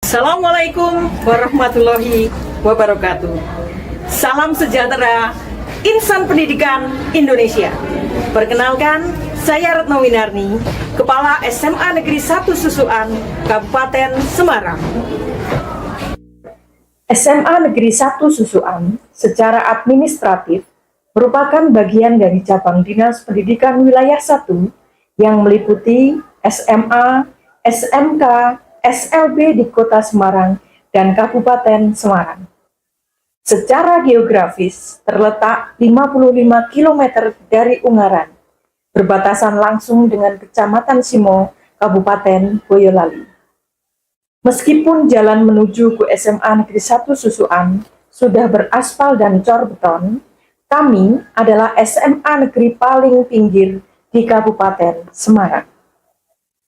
Assalamualaikum warahmatullahi wabarakatuh. Salam sejahtera, insan pendidikan Indonesia. Perkenalkan, saya Retno Winarni, Kepala SMA Negeri 1 Susuan, Kabupaten Semarang. SMA Negeri 1 Susuan secara administratif merupakan bagian dari cabang Dinas Pendidikan Wilayah 1 yang meliputi SMA, SMK, SLB di Kota Semarang dan Kabupaten Semarang. Secara geografis terletak 55 km dari Ungaran, berbatasan langsung dengan Kecamatan Simo, Kabupaten Boyolali. Meskipun jalan menuju ke SMA Negeri 1 Susuan sudah beraspal dan cor beton, kami adalah SMA negeri paling pinggir di Kabupaten Semarang.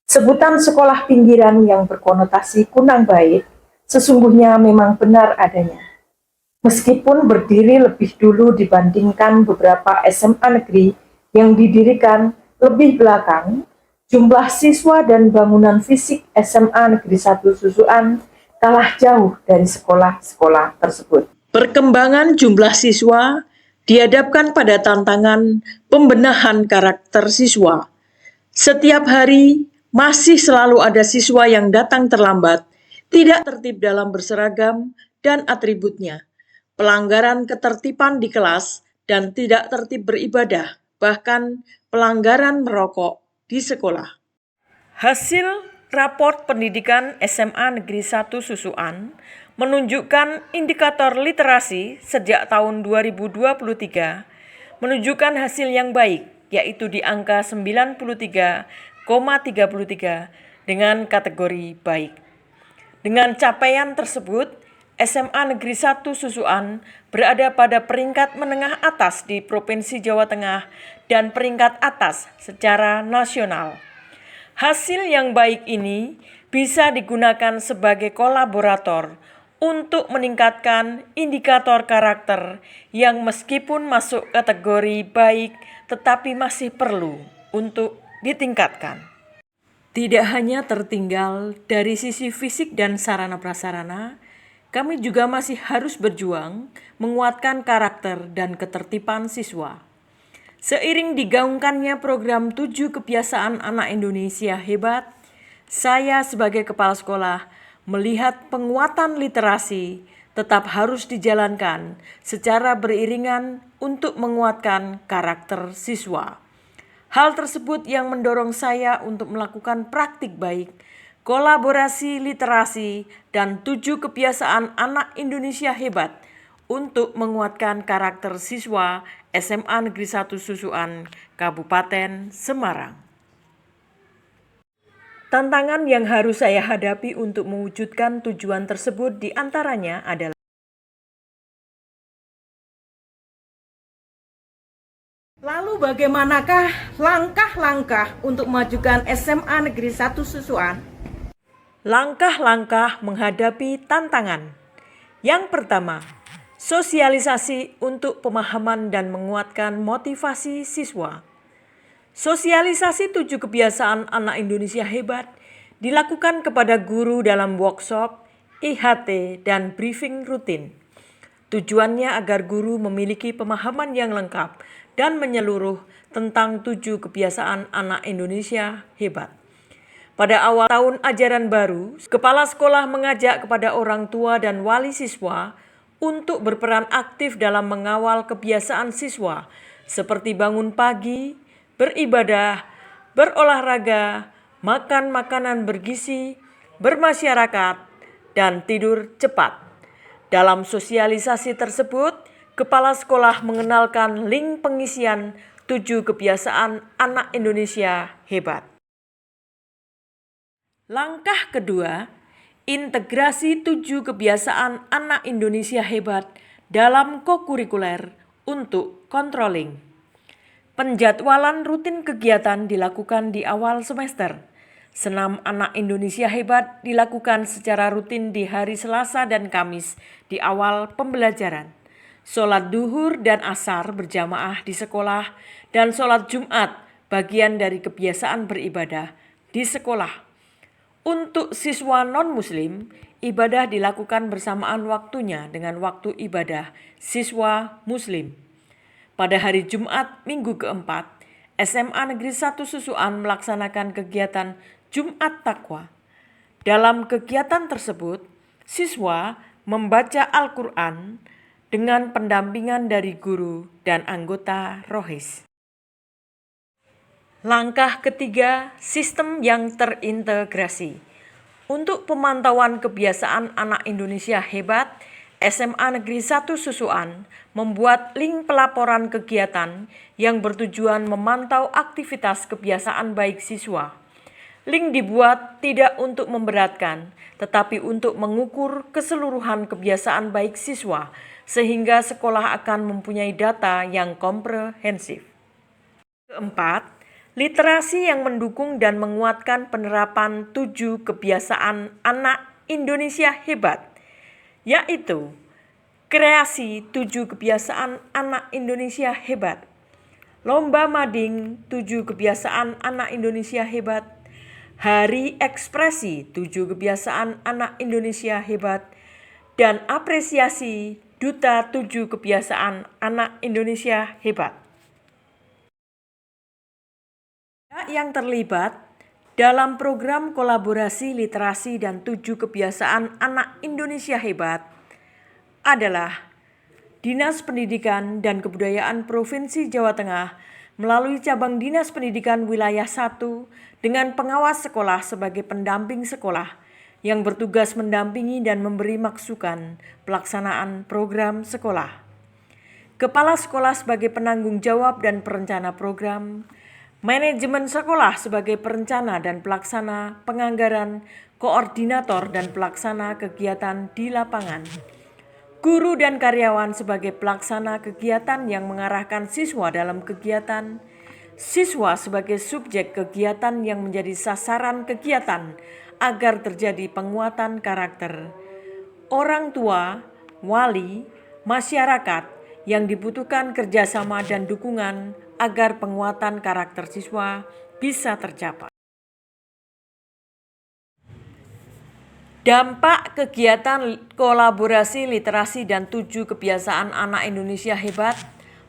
Sebutan sekolah pinggiran yang berkonotasi kurang baik sesungguhnya memang benar adanya. Meskipun berdiri lebih dulu dibandingkan beberapa SMA negeri yang didirikan lebih belakang, jumlah siswa dan bangunan fisik SMA Negeri 1 Susuan kalah jauh dari sekolah-sekolah tersebut. Perkembangan jumlah siswa dihadapkan pada tantangan pembenahan karakter siswa. Setiap hari masih selalu ada siswa yang datang terlambat, tidak tertib dalam berseragam dan atributnya, pelanggaran ketertiban di kelas, dan tidak tertib beribadah, bahkan pelanggaran merokok di sekolah. Hasil raport pendidikan SMA Negeri 1 Susuan menunjukkan indikator literasi sejak tahun 2023 menunjukkan hasil yang baik, yaitu di angka 93,33 dengan kategori baik. Dengan capaian tersebut, SMA Negeri 1 Susuan berada pada peringkat menengah atas di Provinsi Jawa Tengah dan peringkat atas secara nasional. Hasil yang baik ini bisa digunakan sebagai kolaborator untuk meningkatkan indikator karakter yang meskipun masuk kategori baik tetapi masih perlu untuk ditingkatkan. Tidak hanya tertinggal dari sisi fisik dan sarana prasarana, kami juga masih harus berjuang menguatkan karakter dan ketertiban siswa. Seiring digaungkannya program 7 Kebiasaan Anak Indonesia Hebat, saya sebagai kepala sekolah melihat penguatan literasi tetap harus dijalankan secara beriringan untuk menguatkan karakter siswa. Hal tersebut yang mendorong saya untuk melakukan praktik baik, kolaborasi literasi, dan 7 kebiasaan anak Indonesia hebat untuk menguatkan karakter siswa SMA Negeri 1 Susuan, Kabupaten Semarang. Tantangan yang harus saya hadapi untuk mewujudkan tujuan tersebut diantaranya adalah lalu bagaimanakah langkah-langkah untuk memajukan SMA Negeri 1 Susuan? Langkah-langkah menghadapi tantangan. Yang pertama, sosialisasi untuk pemahaman dan menguatkan motivasi siswa. Sosialisasi 7 kebiasaan anak Indonesia hebat dilakukan kepada guru dalam workshop, IHT, dan briefing rutin. Tujuannya agar guru memiliki pemahaman yang lengkap dan menyeluruh tentang 7 kebiasaan anak Indonesia hebat. Pada awal tahun ajaran baru, kepala sekolah mengajak kepada orang tua dan wali siswa untuk berperan aktif dalam mengawal kebiasaan siswa seperti bangun pagi, beribadah, berolahraga, makan makanan bergizi, bermasyarakat, dan tidur cepat. Dalam sosialisasi tersebut, kepala sekolah mengenalkan link pengisian 7 kebiasaan anak Indonesia hebat. Langkah kedua, integrasi 7 kebiasaan anak Indonesia hebat dalam kokurikuler untuk controlling. Penjadwalan rutin kegiatan dilakukan di awal semester. Senam anak Indonesia hebat dilakukan secara rutin di hari Selasa dan Kamis di awal pembelajaran. Sholat duhur dan asar berjamaah di sekolah dan sholat Jumat bagian dari kebiasaan beribadah di sekolah. Untuk siswa non-muslim, ibadah dilakukan bersamaan waktunya dengan waktu ibadah siswa Muslim. Pada hari Jumat minggu keempat, SMA Negeri 1 Susuan melaksanakan kegiatan Jumat Takwa. Dalam kegiatan tersebut, siswa membaca Al-Quran dengan pendampingan dari guru dan anggota Rohis. Langkah ketiga, sistem yang terintegrasi. Untuk pemantauan kebiasaan anak Indonesia hebat, SMA Negeri 1 Susuan membuat link pelaporan kegiatan yang bertujuan memantau aktivitas kebiasaan baik siswa. Link dibuat tidak untuk memberatkan, tetapi untuk mengukur keseluruhan kebiasaan baik siswa, sehingga sekolah akan mempunyai data yang komprehensif. Keempat, literasi yang mendukung dan menguatkan penerapan 7 kebiasaan anak Indonesia hebat, yaitu kreasi 7 kebiasaan anak Indonesia hebat, lomba mading 7 kebiasaan anak Indonesia hebat, hari ekspresi 7 kebiasaan anak Indonesia hebat, dan apresiasi duta 7 kebiasaan anak Indonesia hebat. Yang terlibat dalam program kolaborasi literasi dan 7 kebiasaan anak Indonesia hebat adalah Dinas Pendidikan dan Kebudayaan Provinsi Jawa Tengah melalui cabang Dinas Pendidikan Wilayah 1 dengan pengawas sekolah sebagai pendamping sekolah yang bertugas mendampingi dan memberi masukan pelaksanaan program sekolah. Kepala sekolah sebagai penanggung jawab dan perencana program, manajemen sekolah sebagai perencana dan pelaksana penganggaran, koordinator dan pelaksana kegiatan di lapangan. Guru dan karyawan sebagai pelaksana kegiatan yang mengarahkan siswa dalam kegiatan. Siswa sebagai subjek kegiatan yang menjadi sasaran kegiatan agar terjadi penguatan karakter. Orang tua, wali, masyarakat yang dibutuhkan kerjasama dan dukungan agar penguatan karakter siswa bisa tercapai. Dampak kegiatan kolaborasi literasi dan 7 kebiasaan anak Indonesia hebat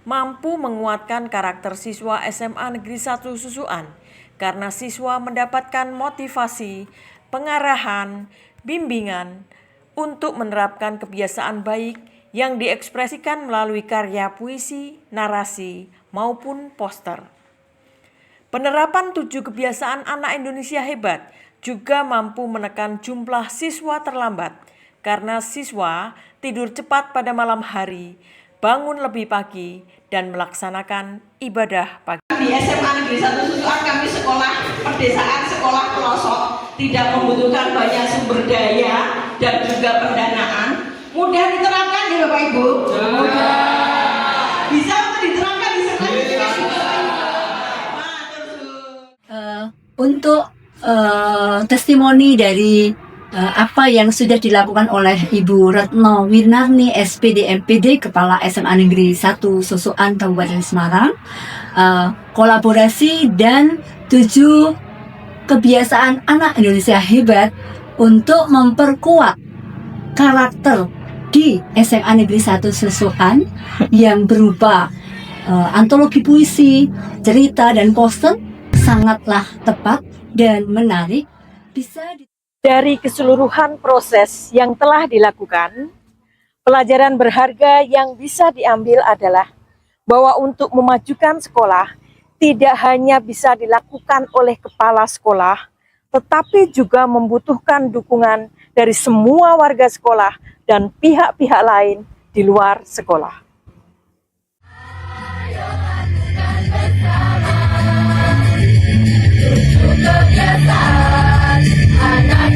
mampu menguatkan karakter siswa SMA Negeri 1 Susuan karena siswa mendapatkan motivasi, pengarahan, bimbingan untuk menerapkan kebiasaan baik yang diekspresikan melalui karya puisi, narasi, maupun poster. Penerapan 7 kebiasaan anak Indonesia hebat juga mampu menekan jumlah siswa terlambat karena siswa tidur cepat pada malam hari, bangun lebih pagi, dan melaksanakan ibadah pagi. Di SMA Negeri 1 Susuan kami sekolah pedesaan, sekolah pelosok, tidak membutuhkan banyak sumber daya dan juga pendanaan. Mudah diterapkan ya Bapak Ibu? Mudah. Bisa diterapkan di sekolah ini? Untuk testimoni dari apa yang sudah dilakukan oleh Ibu Retno Wirnarni SPD MPD Kepala SMA Negeri 1 Susuan Kabupaten Semarang, kolaborasi dan 7 kebiasaan anak Indonesia hebat untuk memperkuat karakter di SMA Negeri 1 Susuan yang berupa antologi puisi, cerita, dan poster sangatlah tepat dan menarik. Dari keseluruhan proses yang telah dilakukan, pelajaran berharga yang bisa diambil adalah bahwa untuk memajukan sekolah tidak hanya bisa dilakukan oleh kepala sekolah, tetapi juga membutuhkan dukungan dari semua warga sekolah dan pihak-pihak lain di luar sekolah. Kebiasaan anak